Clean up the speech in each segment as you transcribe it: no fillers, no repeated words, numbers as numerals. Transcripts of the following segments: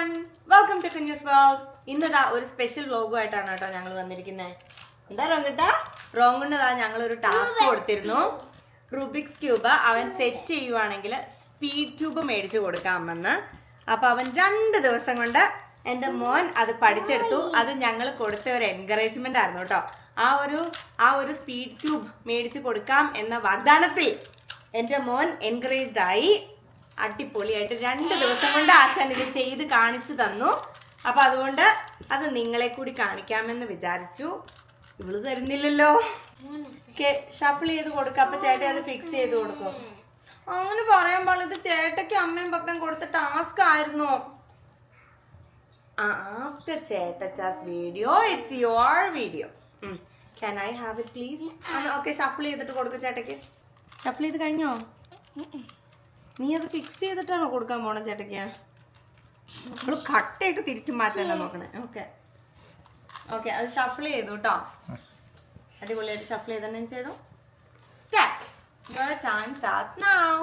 everyone, welcome to Kunya's World. ഇന്നതാ ഒരു special വ്ലോഗുമായിട്ടാണ് കേട്ടോ ഞങ്ങൾ വന്നിരിക്കുന്നത്. എന്താ റോങ്ങിട്ടാ റോങ്ങിൻ്റെതാ ഞങ്ങൾ ഒരു ടാസ്ക് കൊടുത്തിരുന്നു. റുബിക്സ് ക്യൂബ് അവൻ സെറ്റ് ചെയ്യുവാണെങ്കിൽ സ്പീഡ് ക്യൂബ് മേടിച്ചു കൊടുക്കാമെന്ന്. അപ്പൊ അവൻ 2 ദിവസം കൊണ്ട് എൻ്റെ മോൻ അത് പഠിച്ചെടുത്തു. അത് ഞങ്ങൾ കൊടുത്ത ഒരു എൻകറേജ്മെന്റ് ആയിരുന്നു കേട്ടോ. ആ ഒരു സ്പീഡ് ക്യൂബ് മേടിച്ചു കൊടുക്കാം എന്ന വാഗ്ദാനത്തിൽ എൻ്റെ മോൻ എൻകറേജ്ഡ് ആയി. അടിപൊളിയായിട്ട് 2 ദിവസം കൊണ്ട് ആശാൻ ഇത് ചെയ്ത് കാണിച്ചു തന്നു. അപ്പൊ അതുകൊണ്ട് അത് നിങ്ങളെ കൂടി കാണിക്കാമെന്ന് വിചാരിച്ചു. ഇവള് തരുന്നില്ലല്ലോ. ഷഫിൾ ചെയ്ത് കൊടുക്ക. അപ്പൊ ചേട്ടൻ അത് ഫിക്സ് ചെയ്ത് കൊടുക്കും. അങ്ങനെ പറയാൻ പാടില്ല. ഇത് ചേട്ടയ്ക്ക് അമ്മയും പപ്പയും കൊടുത്ത ടാസ്ക് ആയിരുന്നു. ആഫ്റ്റർ ചേട്ടച്ചാസ് video it's your video. Can I have it please? Okay, shuffle ചെയ്തിട്ട് കൊടുക്ക ചേട്ടയ്ക്ക്. ഷഫിൾ ചെയ്ത് കഴിഞ്ഞോ? നീ അത് ഫിക്സ് ചെയ്തിട്ടാണോ കൊടുക്കാൻ പോണ ചേട്ടയ്ക്ക്? നമ്മള് കട്ടയൊക്കെ തിരിച്ചു മാറ്റാനാ നോക്കണേ. ഓക്കെ അത് ഷഫിൾ ചെയ്തു കേട്ടോ. അടിപൊളിയായിട്ട് ഷഫിൾ ചെയ്ത് തന്നെ ചെയ്തു. Start. Your time starts now.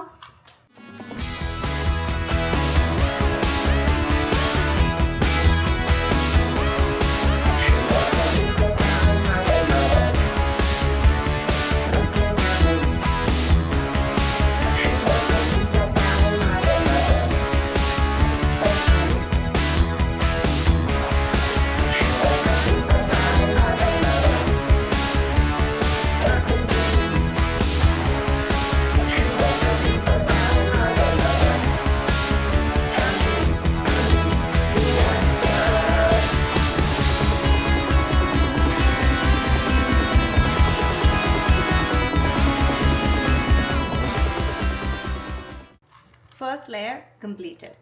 First layer completed.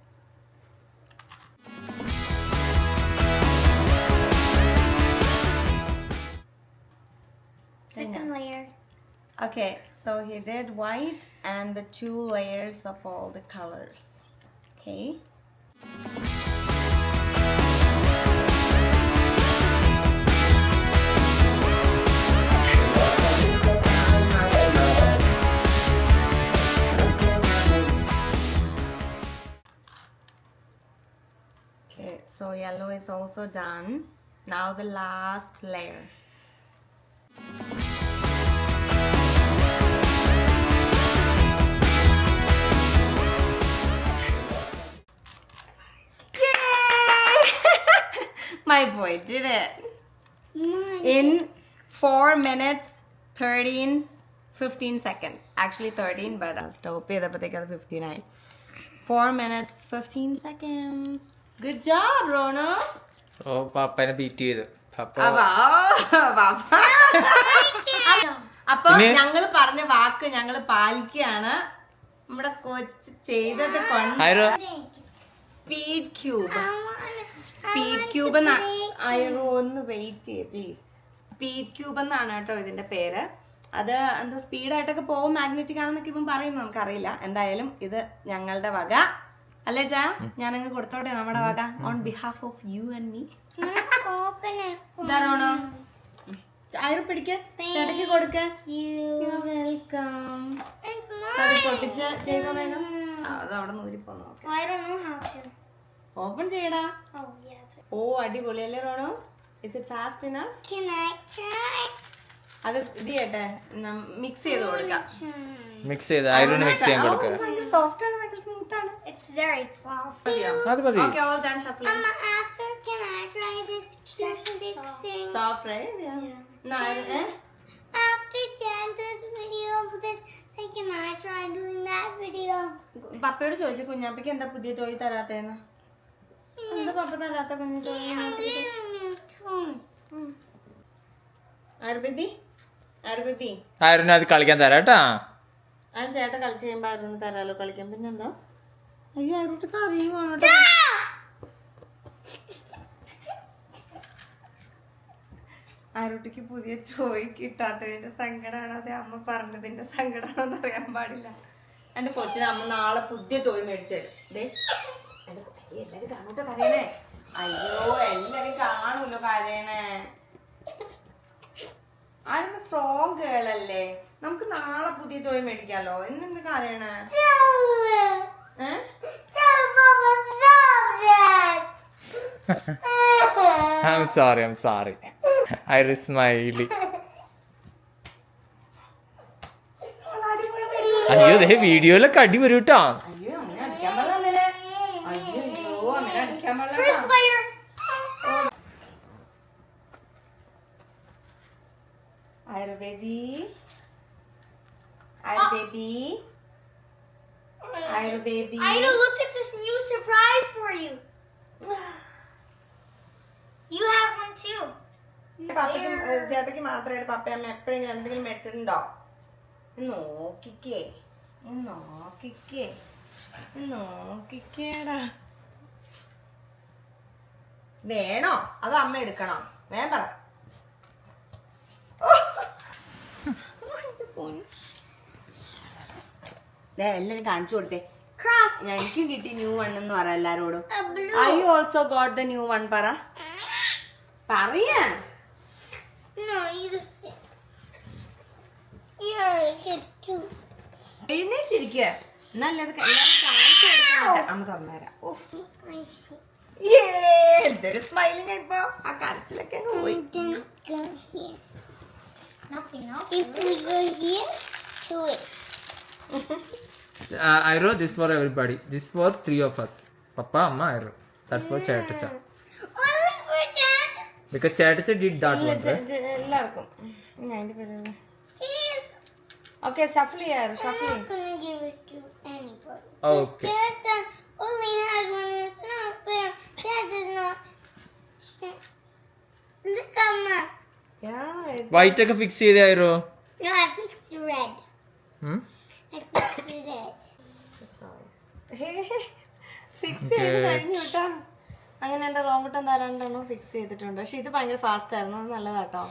Second layer. Okay, so he did white and the 2 layers of all the colors. Okay. So yellow is also done. Now the last layer. Yay! My boy did it. In 4 minutes 15 seconds. Actually 13, but I'll stop it. 15 ആയി. 4 minutes 15 seconds. Good job, Rono. ഓ പപ്പനെ beat ചെയ്തു. അപ്പൊ ഞങ്ങള് പറഞ്ഞ വാക്ക് ഞങ്ങള് പാലിക്കുകയാണ്. നമ്മുടെ കൊച്ച് ചെയ്തത് speed cube ഒന്ന് വെയിറ്റ് ചെയ്യ പ്ലീസ്. സ്പീഡ് ക്യൂബ് എന്നാണ് കേട്ടോ ഇതിന്റെ പേര്. അത് എന്താ സ്പീഡായിട്ടൊക്കെ പോകും, മാഗ്നറ്റിക് ആണെന്നൊക്കെ ഇപ്പം പറയുന്നു, നമുക്കറിയില്ല. എന്തായാലും ഇത് ഞങ്ങളുടെ വക അല്ലേ ചാ? ഞാനങ്ങ് കൊടുത്തോട്ടെ നമ്മുടെ വക. On behalf of you and me. ഇതാണോ ആയിരം പിടിക്ക്, ചേട്ടയ്ക്ക് കൊടുക്ക. വെൽക്കം. അത് പൊട്ടിച്ച് ചെയ്തോ വേഗം. അത് അവിടെ നൂരിപ്പോ നോക്കാം. ഓപ്പൺ ചെയ്യടാ. ഓ അടിപൊളിയല്ലേ Rono? Is it fast enough? അത് ഇത് ചെയ്യട്ടെ, മിക്സ് ചെയ്ത് കൊടുക്കാം. മിക്സ് ചെയ്ത് ഐറോൺ മിക്സ് ചെയ്യാൻ കൊടുക്കുക. സോഫ്റ്റ് ആണ്, ഭയങ്കര സ്മൂത്ത് ആണ്. It's very soft. അത് മതി. Okay, all done shuffling. Mama, after can I try this fixing? Soft, right? Yeah. No, After doing this video, can I try doing that video? പപ്പയോട് ചോദിച്ചു കുഞ്ഞാപ്പിക്ക് എന്താ പുതിയ ടോയ് തരാത്തേന്ന്. എന്താ പപ്പ തരാത്ത കുഞ്ഞു ടോയ്? ബേബി ഐറോൺ അത് കളിക്കാൻ തരാട്ടാ. ആ ചേട്ടൻ കളിച്ച് കഴിയുമ്പോ ആരോട് തരാലോ കളിക്കാൻ. പിന്നെന്താ? അയ്യോ ആരോട്ട് അറിയുവാണോ? ആരോട്ടിക്ക് പുതിയ ടോയ് കിട്ടാത്തതിന്റെ സങ്കടമാണോ അതെ അമ്മ പറഞ്ഞതിന്റെ സങ്കടമാണോ എന്ന് അറിയാൻ പാടില്ല. എന്റെ കൊച്ചിന് അമ്മ നാളെ പുതിയ ടോയ് മേടിച്ചത്. എല്ലാരും കാണൂട്ടോ കരയണേ. അയ്യോ എല്ലാരും കാണൂല്ലോ കരയണേ. ആരും സ്ട്രോങ് ഗേളല്ലേ. നമുക്ക് നാളെ പുതിയ toy മേടിക്കാലോ. എന്നെന്ത് കരയണേ? I'm sorry. Iris smiley. അയ്യോ ദേ വീഡിയോയിലൊക്കെ അടി വരും കേട്ടോ. അയ്യോ അങ്ങനെ അടിക്കാൻ പാടില്ലേ? അയ്യോ അങ്ങനെ അടിക്കാൻ First പാടില്ല. layer. Ira baby. Ida, look at this new surprise for you. You have one too. പപ്പയ്ക്കും ചേട്ടയ്ക്ക് മാത്രമായിട്ട് പപ്പയമ്മ എപ്പോഴെങ്കിലും എന്തെങ്കിലും മേടിച്ചിട്ടുണ്ടോ? നോക്കിക്കേടാ. വേണോ അതോ അമ്മ എടുക്കണോ? വേഗം പറ. എല്ലാരും കാണിച്ചു കൊടുത്തേ. Cross. എനിക്കും കിട്ടി ന്യൂ വൺ എന്ന് പറ എല്ലാരോടും. A blue. I also got the new one പറ. പറയാ. No, you say. You already get two. എഴുന്നേറ്റിരിക്കുക. എന്നല്ലേ അത് എല്ലാവരും കാണിച്ചു കൊടുക്കാൻ. അമ്മ തുറന്നുതരാം. I see. എന്തൊരു സ്മൈലിംഗ് ഇപ്പൊ. ആ കരച്ചിലൊക്കെ അങ്ങ് പോയി. Then go here. Nothing else. If we go here, do it. I wrote this for everybody. This for 3 of us. Papa, Amma, I wrote. That's for Chetacha. Only for Dad. Because Chetacha did that one, right? എല്ലാവർക്കും ഞാൻ അതിന്റെ പേര് Please. Okay shuffle ചെയ്യാറ്. I'm shuffle not gonna give it to anybody. Okay. Dad only has one. It's not fair. Dad does not. Look at my. White ഒക്കെ fix ചെയ്തായിരോ? No, I fixed the red. I fixed the red. Fix ചെയ്ത് കഴിഞ്ഞു കേട്ടോ. അങ്ങനെ എന്റെ റോങ്കുട്ടൻ തരാണ്ടെണ്ണോ fix ചെയ്തിട്ടുണ്ട്. പക്ഷെ ഇത് ഭയങ്കര ഫാസ്റ്റ് ആയിരുന്നു. അത് നല്ലതാട്ടോ.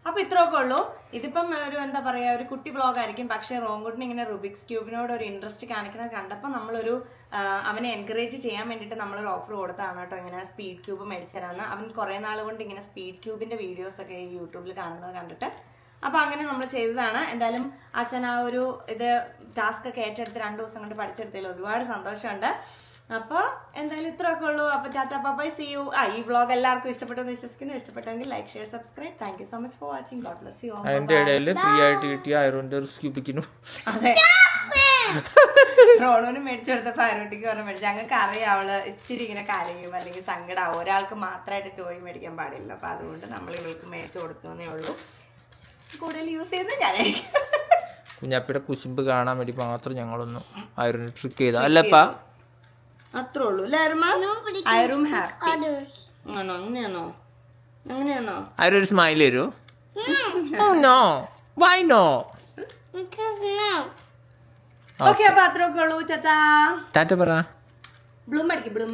അപ്പൊ ഇത്രയൊക്കെ ഉള്ളൂ. ഇതിപ്പം ഒരു എന്താ പറയാ ഒരു കുട്ടി ബ്ലോഗ് ആയിരിക്കും. പക്ഷെ റോങ്കുട്ടിന് ഇങ്ങനെ റുബിക്സ് ക്യൂബിനോട് ഒരു ഇൻട്രസ്റ്റ് കാണിക്കുന്നത് കണ്ടപ്പോൾ നമ്മളൊരു അവനെ എൻകറേജ് ചെയ്യാൻ വേണ്ടിയിട്ട് നമ്മളൊരു ഓഫർ കൊടുത്താണ് കേട്ടോ. ഇങ്ങനെ സ്പീഡ് ക്യൂബ് മേടിച്ചു തരാമെന്ന്. അവൻ കുറേ നാൾ കൊണ്ട് ഇങ്ങനെ സ്പീഡ് ക്യൂബിന്റെ വീഡിയോസ് ഒക്കെ യൂട്യൂബിൽ കാണുന്നത് കണ്ടിട്ട് അപ്പൊ അങ്ങനെ നമ്മൾ ചെയ്തതാണ്. എന്തായാലും അച്ഛൻ ആ ഒരു ഇത് ടാസ്ക് ഒക്കെ ഏറ്റെടുത്ത് 2 ദിവസം കൊണ്ട് പഠിച്ചെടുത്തതിൽ ഒരുപാട് സന്തോഷമുണ്ട്. അപ്പൊ എന്തായാലും ഇത്രയൊക്കെ ഉള്ളൂ. അപ്പൊ ടാറ്റാ ബൈ സീ യു. ഈ വ്ളോഗ് എല്ലാവർക്കും ഇഷ്ടപ്പെട്ടെന്ന് വിശ്വസിക്കുന്നു. ഇഷ്ടപ്പെട്ടെങ്കിൽ like share subscribe. Thank you so much for watching. God bless you. അതിന്റെ ഇടയിൽ ഫ്രീ ആയിട്ട് കിട്ടിയ ഐറോന്റെ സ്ക്യൂബിക്കുന്നു. അതെ റോണുവിന് മേടിച്ചെടുത്തപ്പോ ആരോട്ടിക്ക് പറഞ്ഞ മേടിച്ചു. ഞങ്ങൾക്ക് അറിയാം അവള് ഇച്ചിരി ഇങ്ങനെ കരയും അല്ലെങ്കിൽ സങ്കടമാവും. ഒരാൾക്ക് മാത്രമായിട്ട് ടോയ് മേടിക്കാൻ പാടില്ല. അപ്പൊ അതുകൊണ്ട് നമ്മൾ ഇവൾക്ക് മേടിച്ചു കൊടുക്കുന്നേ ഉള്ളൂ. കൂടുതൽ യൂസ് ചെയ്യുന്നത് ഞാനായിരിക്കും. കുഞ്ഞാപ്പിയുടെ കുശുമ്പ് കാണാൻ വേണ്ടി മാത്രം ഞങ്ങളൊന്ന് ഐറോനെ ട്രിക്ക് ചെയ്ത അല്ലപ്പാ. അത്രേ ഉള്ളൂ അല്ലേ അരുമ? ഐറും ഹാപ്പി ആണോ? അങ്ങനെയാണോ? ഐറോ ഒരു സ്മൈൽ തരുമോ? No why no? Because no. Okay അപ്പൊ അത്രയൊക്കെ ഉള്ളൂ. ചാച്ചാ ടാറ്റ പറ. ബ്ലൂം അടിക്കും. ബ്ലൂം